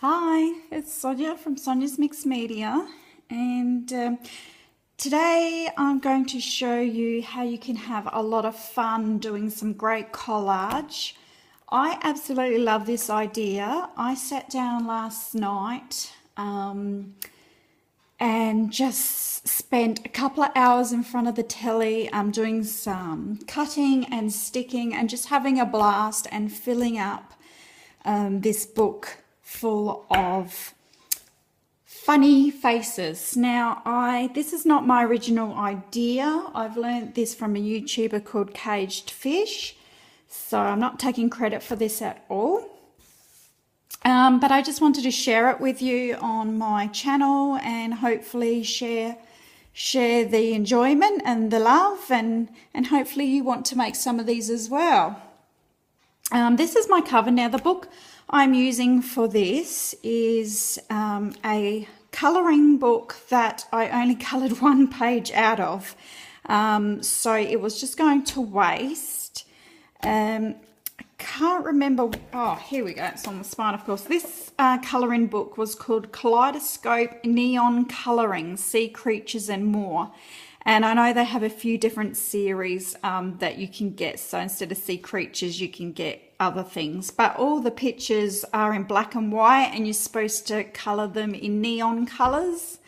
Hi, it's Sonia from Sonia's Mixed Media, and today I'm going to show you how you can have a lot of fun doing some great collage. I absolutely love this idea. I sat down last night and just spent a couple of hours in front of the telly doing some cutting and sticking and just having a blast and filling up this book full of funny faces. Now, this is not my original idea. I've learned this from a YouTuber called Kagedfish, so I'm not taking credit for this at all. But I just wanted to share it with you on my channel and hopefully share the enjoyment and the love, and hopefully you want to make some of these as well. This is my cover. Now, the book I'm using for this is a colouring book that I only coloured one page out of. So it was just going to waste. I can't remember. Oh, here we go. It's on the spine, of course. This colouring book was called Kaleidoscope Neon Colouring, Sea Creatures and More. And I know they have a few different series that you can get. So instead of sea creatures, you can get other things. But all the pictures are in black and white, and you're supposed to colour them in neon colours.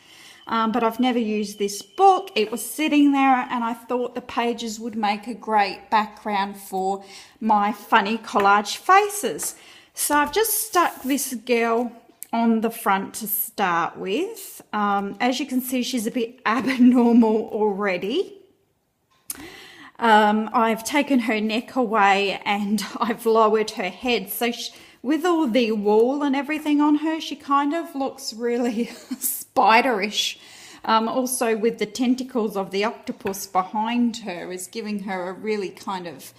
But I've never used this book. It was sitting there, and I thought the pages would make a great background for my funny collage faces. So I've just stuck this girl on the front to start with. As you can see, she's a bit abnormal already. I've taken her neck away and I've lowered her head. So with all the wool and everything on her, she kind of looks really spiderish. Also with the tentacles of the octopus behind her is giving her a really kind of,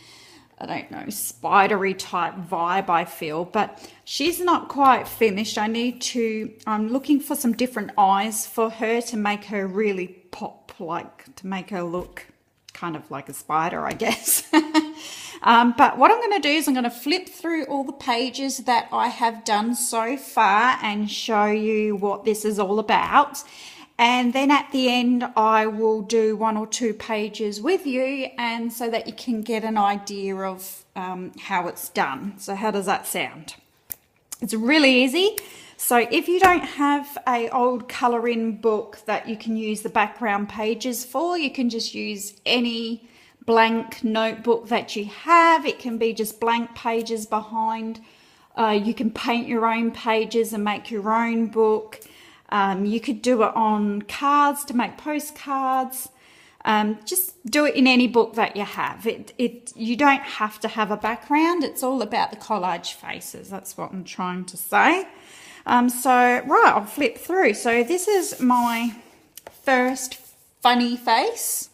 I don't know, spidery type vibe, I feel. But she's not quite finished. I'm looking for some different eyes for her to make her really pop, like to make her look kind of like a spider, I guess. But what I'm going to do is I'm going to flip through all the pages that I have done so far and show you what this is all about. And then at the end, I will do 1 or 2 pages with you, and so that you can get an idea of how it's done. So how does that sound? It's really easy. So if you don't have an old colouring book that you can use the background pages for, you can just use any blank notebook that you have. It can be just blank pages behind. You can paint your own pages and make your own book. You could do it on cards to make postcards. Just do it in any book that you have. You don't have to have a background. It's all about the collage faces. That's what I'm trying to say. Right, I'll flip through. So this is my first funny face.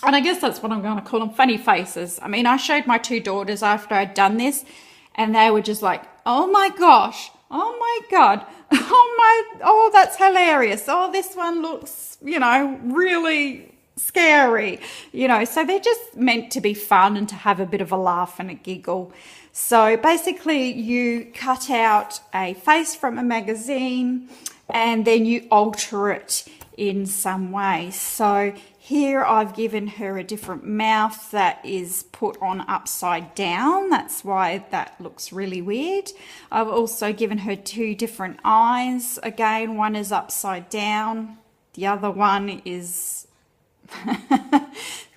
And I guess that's what I'm going to call them, funny faces. I mean, I showed my 2 daughters after I'd done this, and they were just like, oh my gosh, oh my God, oh, that's hilarious. Oh, this one looks, really scary, so they're just meant to be fun and to have a bit of a laugh and a giggle. So basically you cut out a face from a magazine and then you alter it in some way. So here I've given her a different mouth that is put on upside down. That's why that looks really weird. I've also given her 2 different eyes. Again, one is upside down. The other one is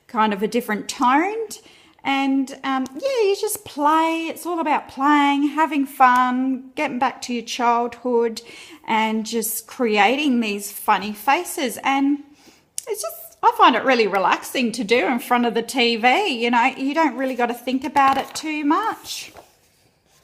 kind of a different toned. And yeah, you just play. It's all about playing, having fun, getting back to your childhood and just creating these funny faces. And it's just, I find it really relaxing to do in front of the TV. You don't really got to think about it too much.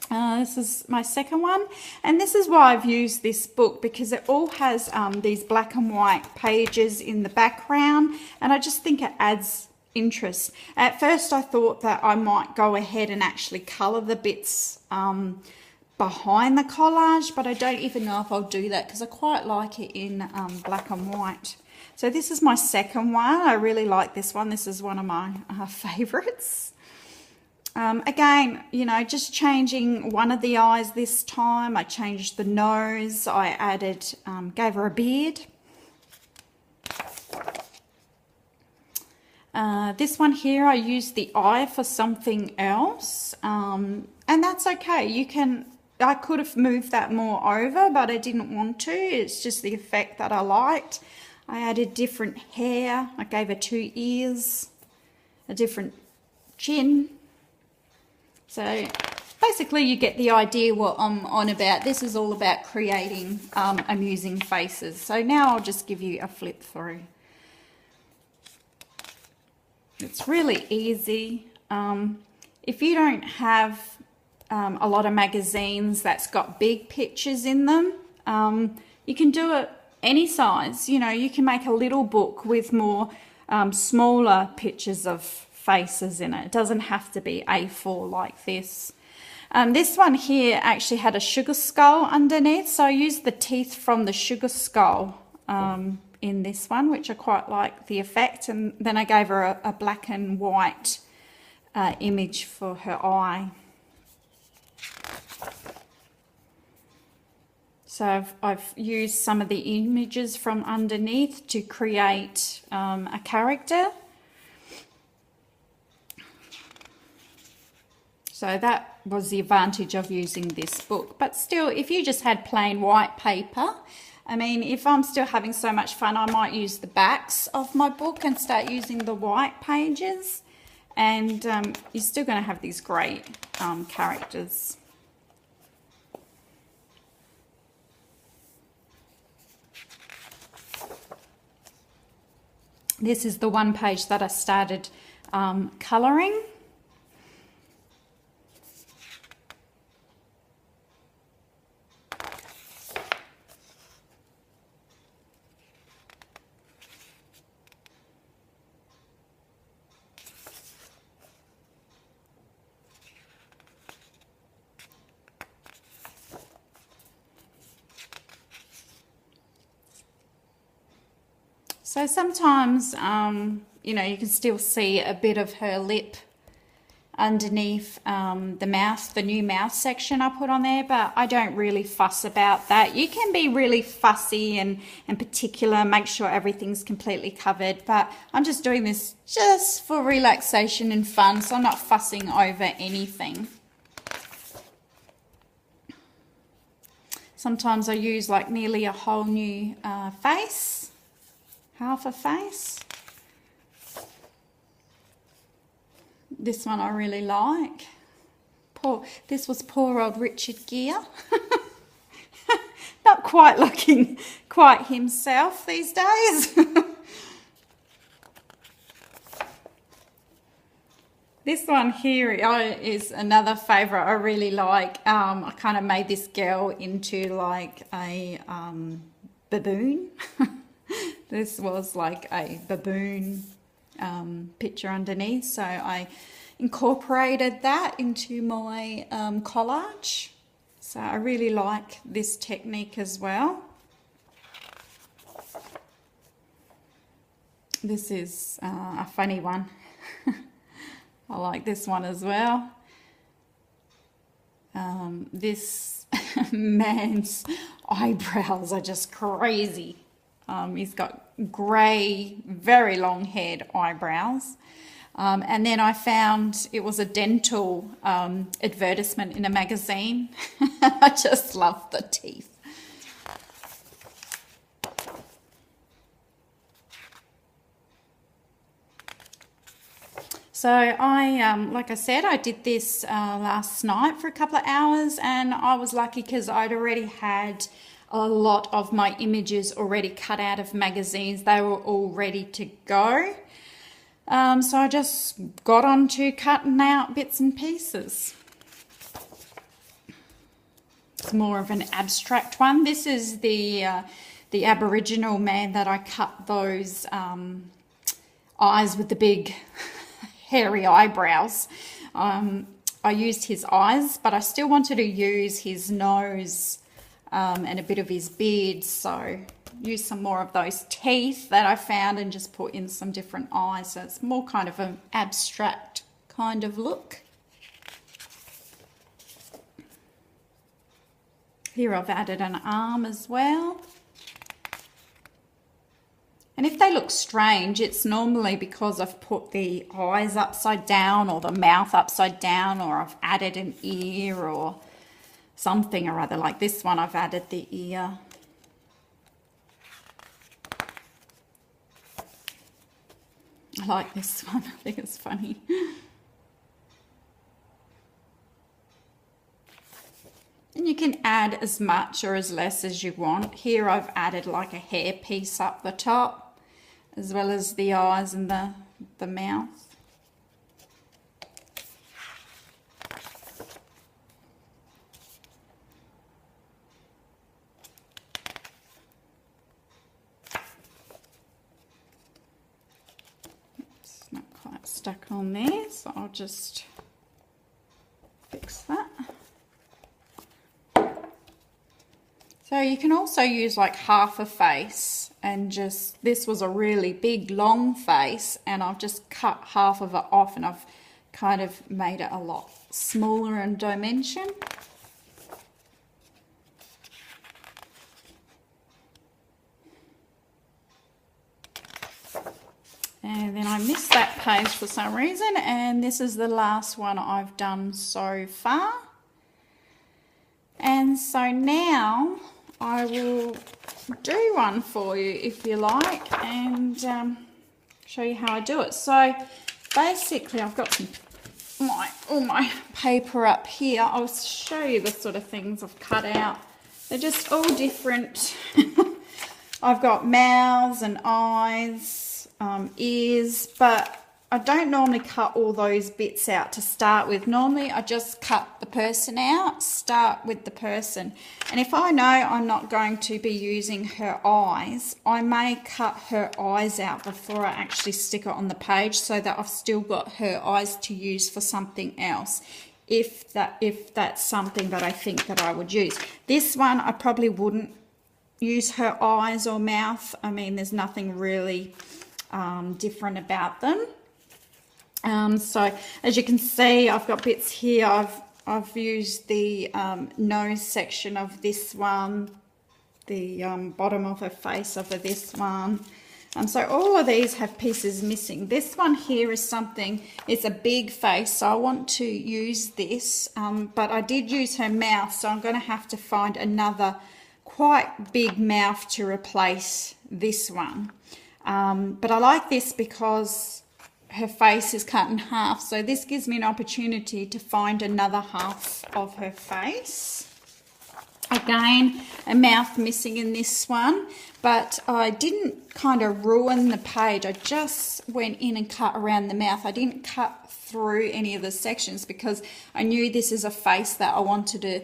This is my second one, and this is why I've used this book, because it all has these black and white pages in the background, and I just think it adds interest. At first I thought that I might go ahead and actually colour the bits behind the collage, but I don't even know if I'll do that because I quite like it in black and white. So this is my second one. I really like this one. This is one of my favourites. Again, you know, just changing one of the eyes this time. I changed the nose. I added, gave her a beard. This one here, I used the eye for something else, and that's okay. I could have moved that more over, but I didn't want to. It's just the effect that I liked. I added different hair. I gave her 2 ears, a different chin. So basically you get the idea what I'm on about. This is all about creating amusing faces. So now I'll just give you a flip through. It's really easy. If you don't have a lot of magazines that's got big pictures in them, you can do it any size. You know, you can make a little book with more smaller pictures of faces in it. It doesn't have to be A4 like this. This one here actually had a sugar skull underneath, so I used the teeth from the sugar skull in this one, which I quite like the effect, and then I gave her a black and white image for her eye. So I've used some of the images from underneath to create a character. So that was the advantage of using this book. But still, if you just had plain white paper, I mean, if I'm still having so much fun, I might use the backs of my book and start using the white pages. And you're still going to have these great characters. This is the one page that I started colouring. So sometimes, you know, you can still see a bit of her lip underneath the mouth, the new mouth section I put on there, but I don't really fuss about that. You can be really fussy and particular, make sure everything's completely covered, but I'm just doing this just for relaxation and fun, so I'm not fussing over anything. Sometimes I use like nearly a whole new face. Half a face. This one I really like. This was poor old Richard Gere. Not quite looking quite himself these days. This one here is another favourite I really like. I kind of made this girl into like a baboon. This was like a baboon picture underneath, so I incorporated that into my collage. So I really like this technique as well. This is a funny one. I like this one as well. This man's eyebrows are just crazy. He's got grey, very long-haired eyebrows. And then I found it was a dental advertisement in a magazine. I just love the teeth. So like I said, I did this last night for a couple of hours, and I was lucky because I'd already had a lot of my images already cut out of magazines. They were all ready to go. So I just got on to cutting out bits and pieces. It's more of an abstract one. This is the Aboriginal man that I cut those eyes with the big hairy eyebrows. I used his eyes, but I still wanted to use his nose and a bit of his beard, so use some more of those teeth that I found and just put in some different eyes, so it's more kind of an abstract kind of look. Here I've added an arm as well. And if they look strange, it's normally because I've put the eyes upside down or the mouth upside down, or I've added an ear or something or other. Like this one, I've added the ear. I like this one. I think it's funny. And you can add as much or as less as you want. Here I've added like a hair piece up the top, as well as the eyes and the mouth. It's not quite stuck on there, so I'll just fix that. So you can also use like half a face, and just, this was a really big long face and I've just cut half of it off and I've kind of made it a lot smaller in dimension. And then I missed that page for some reason, and this is the last one I've done so far. And so now I will do one for you if you like, and show you how I do it. So basically I've got all my paper up here. I'll show you the sort of things I've cut out. They're just all different. I've got mouths and eyes, ears, but I don't normally cut all those bits out to start with. Normally I just cut the person out, start with the person. And if I know I'm not going to be using her eyes, I may cut her eyes out before I actually stick it on the page, so that I've still got her eyes to use for something else, if that's something that I think that I would use. This one I probably wouldn't use her eyes or mouth. I mean, there's nothing really different about them. So as you can see, I've got bits here. I've used the nose section of this one, the bottom of her face of this one. So all of these have pieces missing. This one here is something, it's a big face, so I want to use this, but I did use her mouth, so I'm going to have to find another quite big mouth to replace this one. But I like this because her face is cut in half, so this gives me an opportunity to find another half of her face. Again, a mouth missing in this one, but I didn't kind of ruin the page. I just went in and cut around the mouth. I didn't cut through any of the sections because I knew this is a face that I wanted to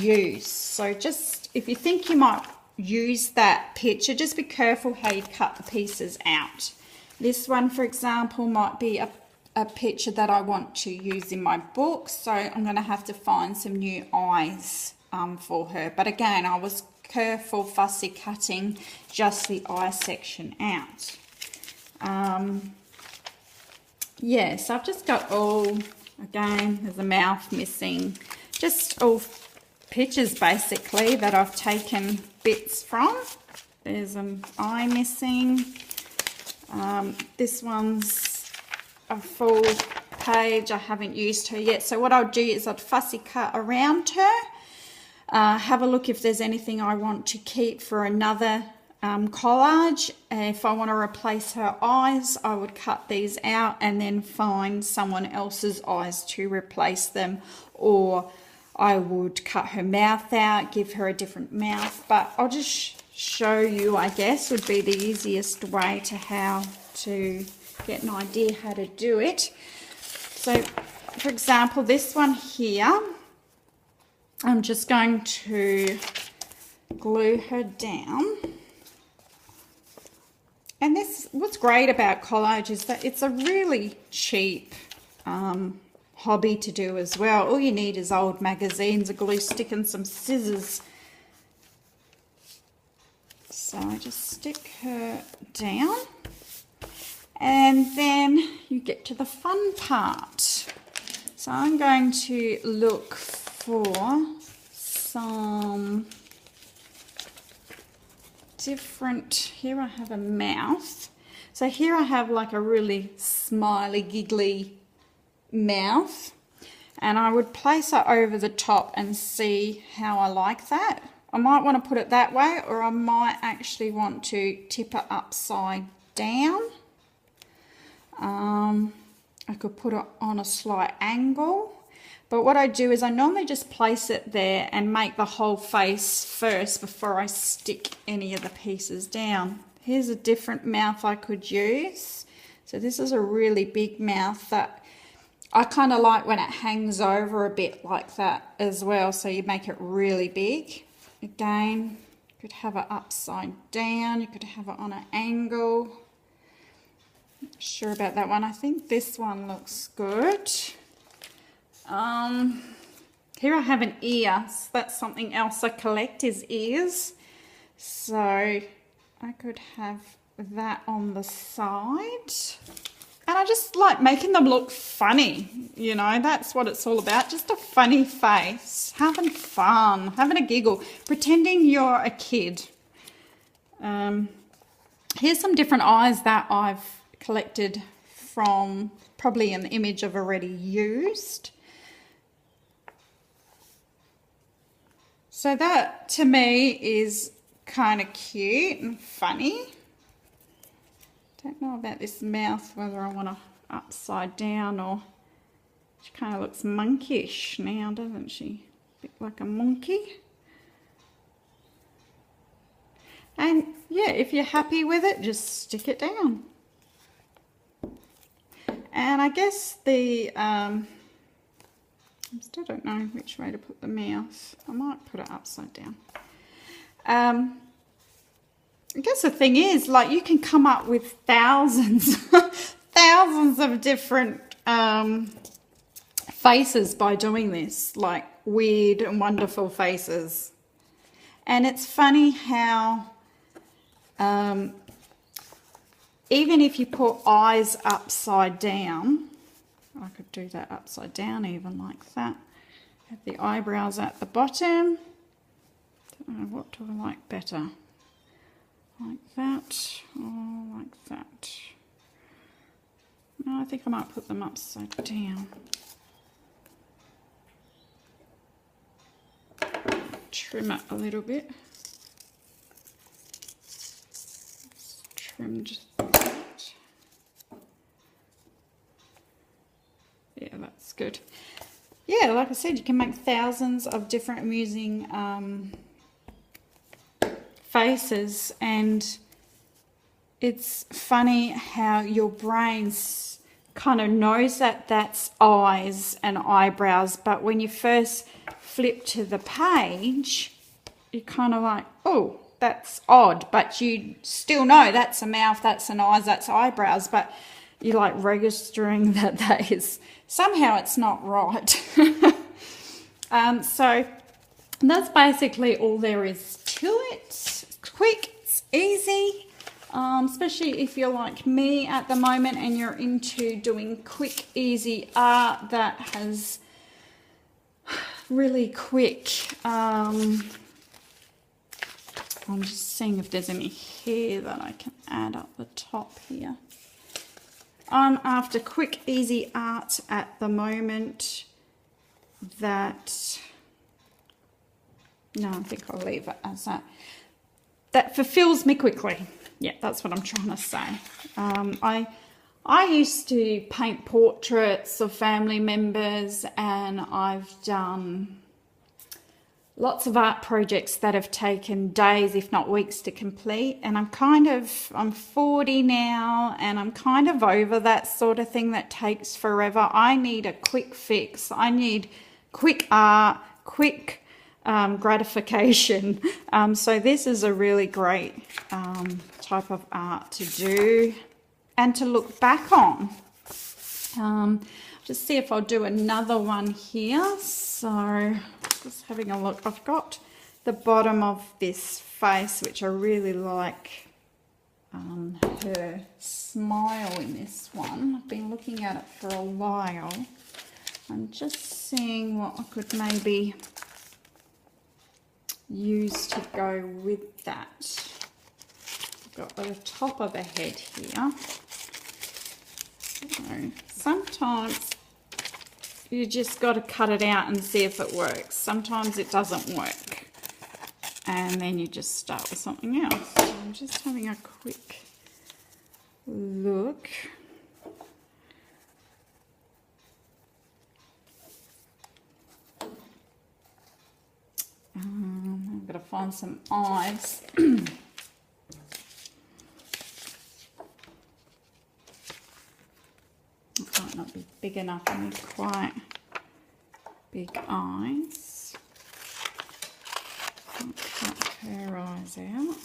use. So just, if you think you might use that picture, just be careful how you cut the pieces out. This one, for example, might be a picture that I want to use in my book, so I'm going to have to find some new eyes for her. But again, I was careful, fussy cutting just the eye section out. Yeah, so I've just got all, again, there's a mouth missing, just all pictures basically that I've taken bits from. There's an eye missing. This one's a full page. I haven't used her yet. So what I'll do is I'd fussy cut around her. Have a look if there's anything I want to keep for another collage. If I want to replace her eyes, I would cut these out and then find someone else's eyes to replace them, or I would cut her mouth out, give her a different mouth. But I'll just show you, I guess, would be the easiest way to how to get an idea how to do it. So, for example, this one here, I'm just going to glue her down. And this, what's great about collage is that it's a really cheap hobby to do as well. All you need is old magazines, a glue stick and some scissors. So I just stick her down, and then you get to the fun part. So I'm going to look for some different, here I have a mouth. So here I have like a really smiley, giggly mouth. And I would place it over the top and see how I like that. I might want to put it that way, or I might actually want to tip it upside down. I could put it on a slight angle. But what I do is I normally just place it there and make the whole face first before I stick any of the pieces down. Here's a different mouth I could use. So this is a really big mouth that I kind of like when it hangs over a bit like that as well. So you make it really big. Again, you could have it upside down. You could have it on an angle. Not sure about that one. I think this one looks good. Here I have an ear. So that's something else I collect, is ears. So I could have that on the side. And I just like making them look funny, you know, that's what it's all about. Just a funny face, having fun, having a giggle, pretending you're a kid. Here's some different eyes that I've collected from probably an image I've already used. So that to me is kind of cute and funny. Don't know about this mouth, whether I want to upside down, or she kind of looks monkeyish now, doesn't she? A bit like a monkey. And yeah, if you're happy with it, just stick it down. And I guess the, I still don't know which way to put the mouth. I might put it upside down. I guess the thing is, like, you can come up with thousands, thousands of different faces by doing this, like weird and wonderful faces. And it's funny how even if you put eyes upside down, I could do that upside down even like that. Have the eyebrows at the bottom. Don't know, what do I like better? Like that, or like that. No, I think I might put them upside down. Trim it a little bit. Trimmed that. Yeah, that's good. Yeah, like I said, you can make thousands of different amusing faces, and it's funny how your brain kind of knows that that's eyes and eyebrows, but when you first flip to the page, you're kind of like, oh, that's odd, but you still know that's a mouth, that's an eyes, that's eyebrows, but you're like registering that that is, somehow it's not right. So that's basically all there is to it. It's quick, it's easy, especially if you're like me at the moment and you're into doing quick, easy art that has really quick. I'm just seeing if there's any hair that I can add up the top here. I'm after quick, easy art at the moment that, no, I think I'll leave it as that. That fulfills me quickly. Yeah, that's what I'm trying to say. I used to paint portraits of family members, and I've done lots of art projects that have taken days, if not weeks, to complete. And I'm 40 now, and I'm kind of over that sort of thing that takes forever. I need a quick fix. I need quick art, quick gratification. So this is a really great type of art to do and to look back on. Just see if I'll do another one here. So just having a look. I've got the bottom of this face, which I really like her smile in this one. I've been looking at it for a while. I'm just seeing what I could maybe use to go with that. I've got the top of a head here. So sometimes you just got to cut it out and see if it works. Sometimes it doesn't work. And then you just start with something else. So I'm just having a quick look. I've got to find some eyes. It might not be big enough. I need quite big eyes. I'll cut her eyes out.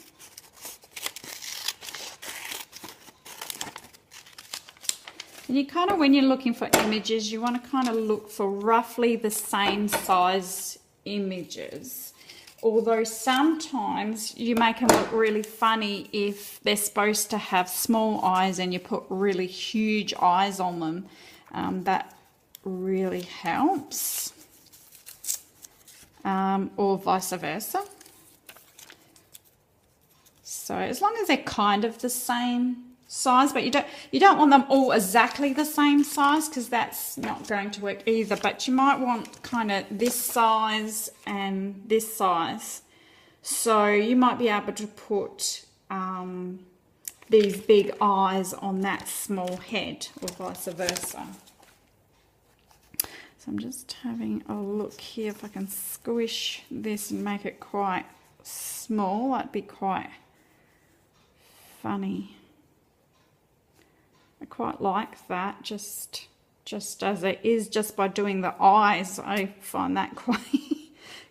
And you kind of, when you're looking for images, you want to kind of look for roughly the same size images. Although sometimes you make them look really funny if they're supposed to have small eyes and you put really huge eyes on them. That really helps. Or vice versa. So as long as they're kind of the same size, but you don't want them all exactly the same size, because that's not going to work either. But you might want kind of this size and this size, so you might be able to put these big eyes on that small head, or vice versa. So I'm just having a look here if I can squish this and make it quite small. That'd be quite funny. I quite like that, just as it is, just by doing the eyes. I find that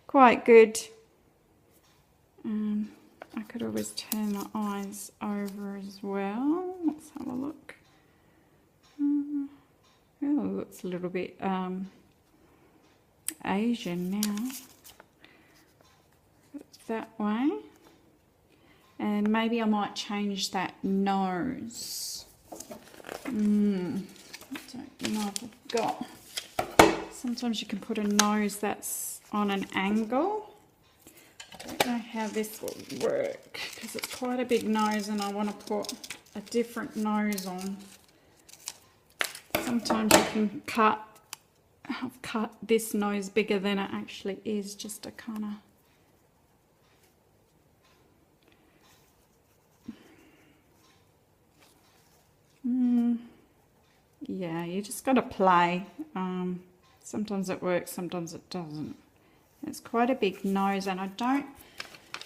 quite good. I could always turn the eyes over as well. Let's have a look. Oh, it looks a little bit Asian now. That way. And maybe I might change that nose. I don't know if I've got. Sometimes you can put a nose that's on an angle. I don't know how this will work, because it's quite a big nose and I want to put a different nose on. Sometimes you can cut. I've cut this nose bigger than it actually is, just to kind of. Yeah, you just got to play. Sometimes it works, sometimes it doesn't. It's quite a big nose, and I don't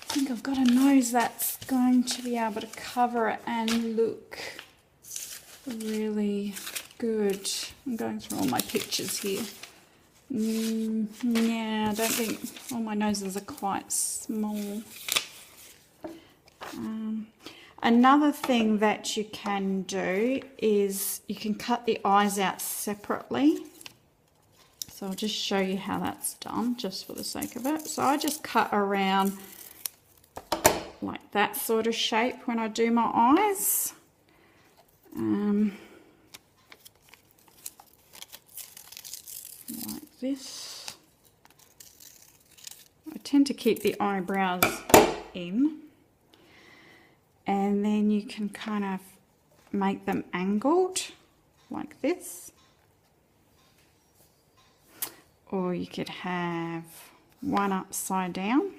think I've got a nose that's going to be able to cover it and look really good. I'm going through all my pictures here. Yeah, I don't think all my noses are quite small. Another thing that you can do is you can cut the eyes out separately. So I'll just show you how that's done, just for the sake of it. So I just cut around like that sort of shape when I do my eyes. Like this. I tend to keep the eyebrows in. And then you can kind of make them angled like this. Or you could have one upside down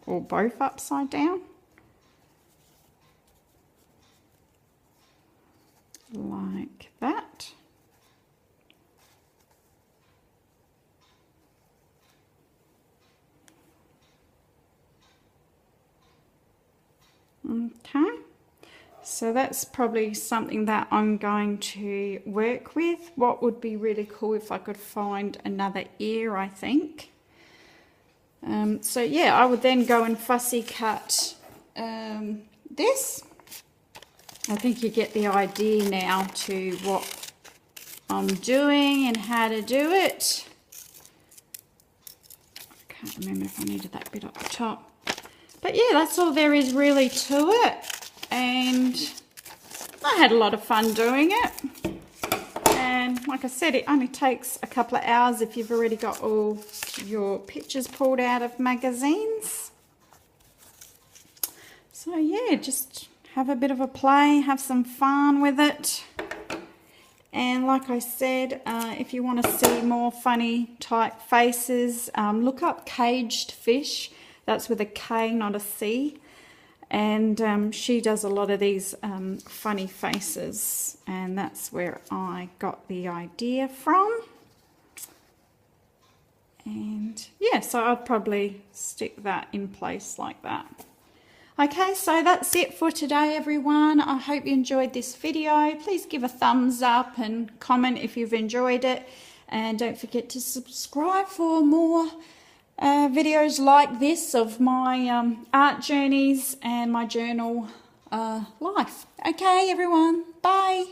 or both upside down. Like that. Okay, so that's probably something that I'm going to work with. What would be really cool if I could find another ear, I think. So yeah, I would then go and fussy cut this. I think you get the idea now to what I'm doing and how to do it. I can't remember if I needed that bit up the top. But yeah, that's all there is really to it, and I had a lot of fun doing it, And like I said, it only takes a couple of hours if you've already got all your pictures pulled out of magazines. So yeah, just have a bit of a play, have some fun with it. And like I said, if you want to see more funny type faces, look up Kagedfish. That's with a K, not a C. And she does a lot of these funny faces. And that's where I got the idea from. And yeah, so I'd probably stick that in place like that. Okay, so that's it for today, everyone. I hope you enjoyed this video. Please give a thumbs up and comment if you've enjoyed it. And don't forget to subscribe for more videos like this of my art journeys and my journal life. Okay, everyone. Bye.